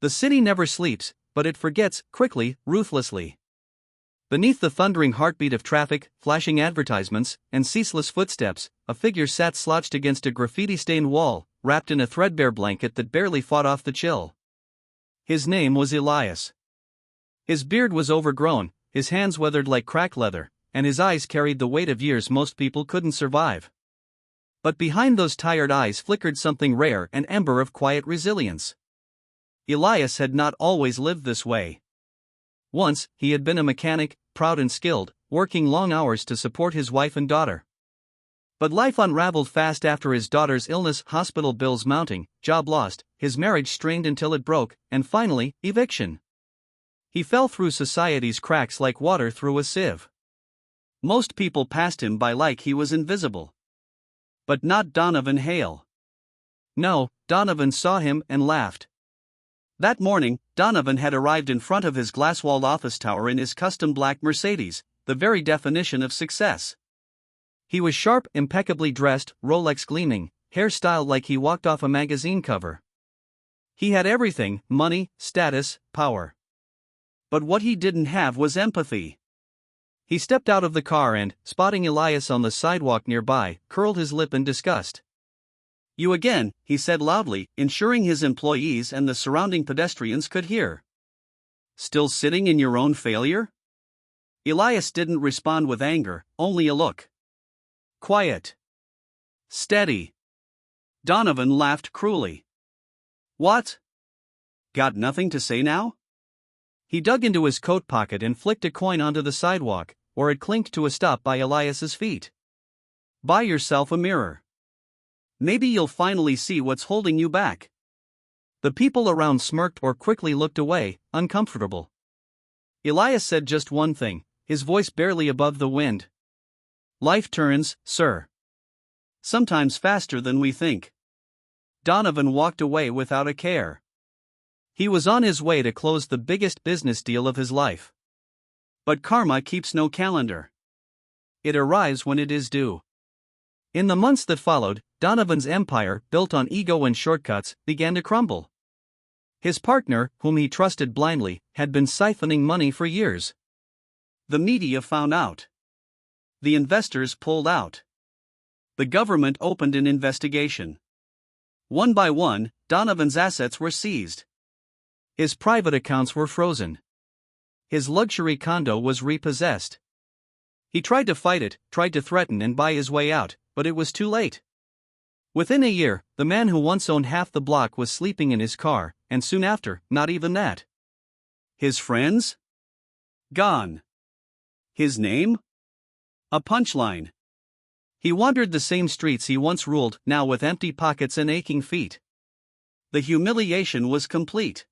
The city never sleeps, but it forgets, quickly, ruthlessly. Beneath the thundering heartbeat of traffic, flashing advertisements, and ceaseless footsteps, a figure sat slouched against a graffiti-stained wall, wrapped in a threadbare blanket that barely fought off the chill. His name was Elias. His beard was overgrown, his hands weathered like cracked leather, and his eyes carried the weight of years most people couldn't survive. But behind those tired eyes flickered something rare, an ember of quiet resilience. Elias had not always lived this way. Once, he had been a mechanic, proud and skilled, working long hours to support his wife and daughter. But life unraveled fast after his daughter's illness, hospital bills mounting, job lost, his marriage strained until it broke, and finally, eviction. He fell through society's cracks like water through a sieve. Most people passed him by like he was invisible. But not Donovan Hale. No, Donovan saw him and laughed. That morning, Donovan had arrived in front of his glass-walled office tower in his custom black Mercedes, the very definition of success. He was sharp, impeccably dressed, Rolex gleaming, hair styled like he walked off a magazine cover. He had everything: money, status, power. But what he didn't have was empathy. He stepped out of the car and, spotting Elias on the sidewalk nearby, curled his lip in disgust. "You again," he said loudly, ensuring his employees and the surrounding pedestrians could hear. "Still sitting in your own failure?" Elias didn't respond with anger, only a look. Quiet. Steady. Donovan laughed cruelly. "What? Got nothing to say now?" He dug into his coat pocket and flicked a coin onto the sidewalk, where it clinked to a stop by Elias's feet. "Buy yourself a mirror. Maybe you'll finally see what's holding you back." The people around smirked or quickly looked away, uncomfortable. Elias said just one thing, his voice barely above the wind. "Life turns, sir. Sometimes faster than we think." Donovan walked away without a care. He was on his way to close the biggest business deal of his life. But karma keeps no calendar. It arrives when it is due. In the months that followed, Donovan's empire, built on ego and shortcuts, began to crumble. His partner, whom he trusted blindly, had been siphoning money for years. The media found out. The investors pulled out. The government opened an investigation. One by one, Donovan's assets were seized. His private accounts were frozen. His luxury condo was repossessed. He tried to fight it, tried to threaten and buy his way out, but it was too late. Within a year, the man who once owned half the block was sleeping in his car, and soon after, not even that. His friends? Gone. His name? A punchline. He wandered the same streets he once ruled, now with empty pockets and aching feet. The humiliation was complete.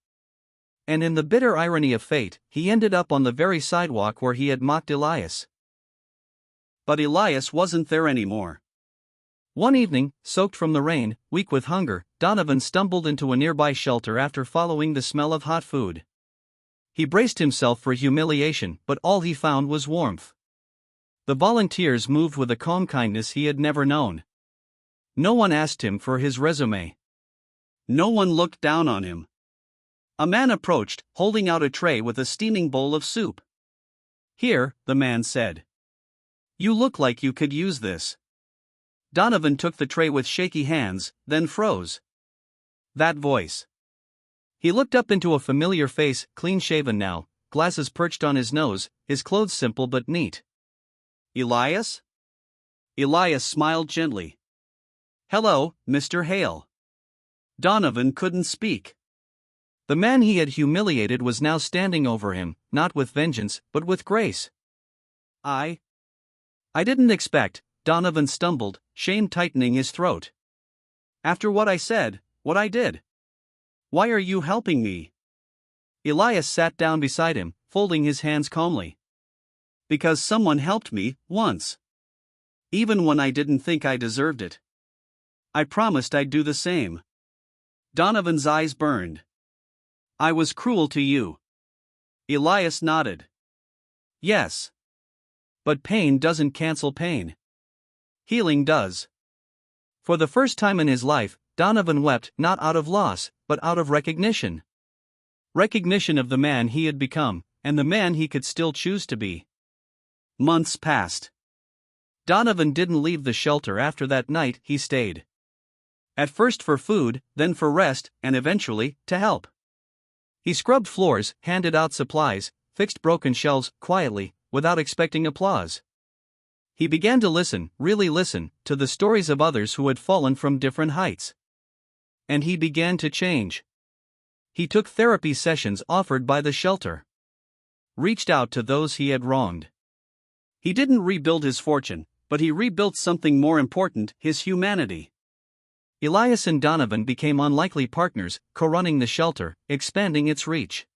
And in the bitter irony of fate, he ended up on the very sidewalk where he had mocked Elias. But Elias wasn't there anymore. One evening, soaked from the rain, weak with hunger, Donovan stumbled into a nearby shelter after following the smell of hot food. He braced himself for humiliation, but all he found was warmth. The volunteers moved with a calm kindness he had never known. No one asked him for his resume. No one looked down on him. A man approached, holding out a tray with a steaming bowl of soup. "Here," the man said. "You look like you could use this." Donovan took the tray with shaky hands, then froze. That voice. He looked up into a familiar face, clean-shaven now, glasses perched on his nose, his clothes simple but neat. "Elias?" Elias smiled gently. "Hello, Mr. Hale." Donovan couldn't speak. The man he had humiliated was now standing over him, not with vengeance, but with grace. I didn't expect," Donovan stumbled, shame tightening his throat. "After what I said, what I did. Why are you helping me?" Elias sat down beside him, folding his hands calmly. "Because someone helped me, once. Even when I didn't think I deserved it. I promised I'd do the same." Donovan's eyes burned. "I was cruel to you." Elias nodded. "Yes. But pain doesn't cancel pain. Healing does." For the first time in his life, Donovan wept not out of loss, but out of recognition. recognition of the man he had become, and the man he could still choose to be. Months passed. Donovan didn't leave the shelter after that night. He stayed. At first for food, then for rest, and eventually, to help. He scrubbed floors, handed out supplies, fixed broken shelves, quietly, without expecting applause. He began to listen, really listen, to the stories of others who had fallen from different heights. And he began to change. He took therapy sessions offered by the shelter. Reached out to those he had wronged. He didn't rebuild his fortune, but he rebuilt something more important, his humanity. Elias and Donovan became unlikely partners, co-running the shelter, expanding its reach.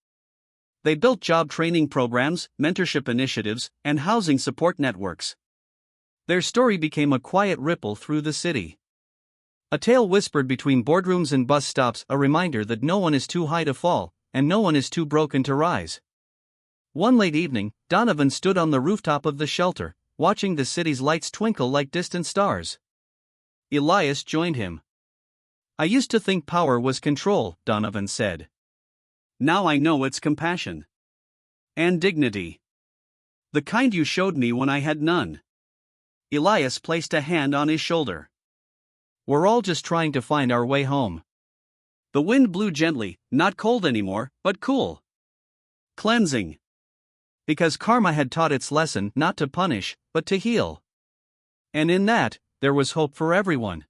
They built job training programs, mentorship initiatives, and housing support networks. Their story became a quiet ripple through the city. A tale whispered between boardrooms and bus stops, a reminder that no one is too high to fall, and no one is too broken to rise. One late evening, Donovan stood on the rooftop of the shelter, watching the city's lights twinkle like distant stars. Elias joined him. "I used to think power was control," Donovan said. "Now I know it's compassion. And dignity. The kind you showed me when I had none." Elias placed a hand on his shoulder. "We're all just trying to find our way home." The wind blew gently, not cold anymore, but cool. Cleansing. Because karma had taught its lesson not to punish, but to heal. And in that, there was hope for everyone.